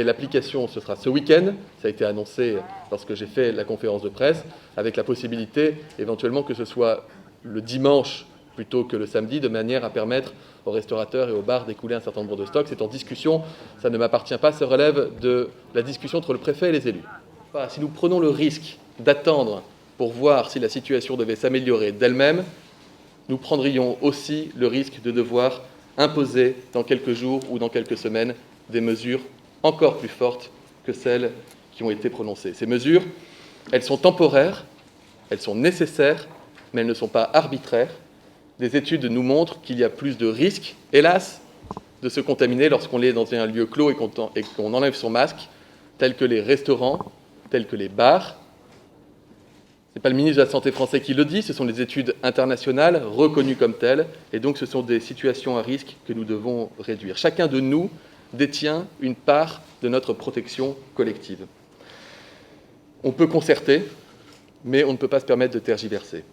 Et l'application, ce sera ce week-end, ça a été annoncé lorsque j'ai fait la conférence de presse, avec la possibilité éventuellement que ce soit le dimanche plutôt que le samedi, de manière à permettre aux restaurateurs et aux bars d'écouler un certain nombre de stocks. C'est en discussion, ça ne m'appartient pas, ça relève de la discussion entre le préfet et les élus. Si nous prenons le risque d'attendre pour voir si la situation devait s'améliorer d'elle-même, nous prendrions aussi le risque de devoir imposer dans quelques jours ou dans quelques semaines des mesures encore plus fortes que celles qui ont été prononcées. Ces mesures, elles sont temporaires, elles sont nécessaires, mais elles ne sont pas arbitraires. Des études nous montrent qu'il y a plus de risques, hélas, de se contaminer lorsqu'on est dans un lieu clos et qu'on enlève son masque, tels que les restaurants, tels que les bars. Ce n'est pas le ministre de la Santé français qui le dit, ce sont des études internationales reconnues comme telles, et donc ce sont des situations à risque que nous devons réduire. Chacun de nous détient une part de notre protection collective. On peut concerter, mais on ne peut pas se permettre de tergiverser.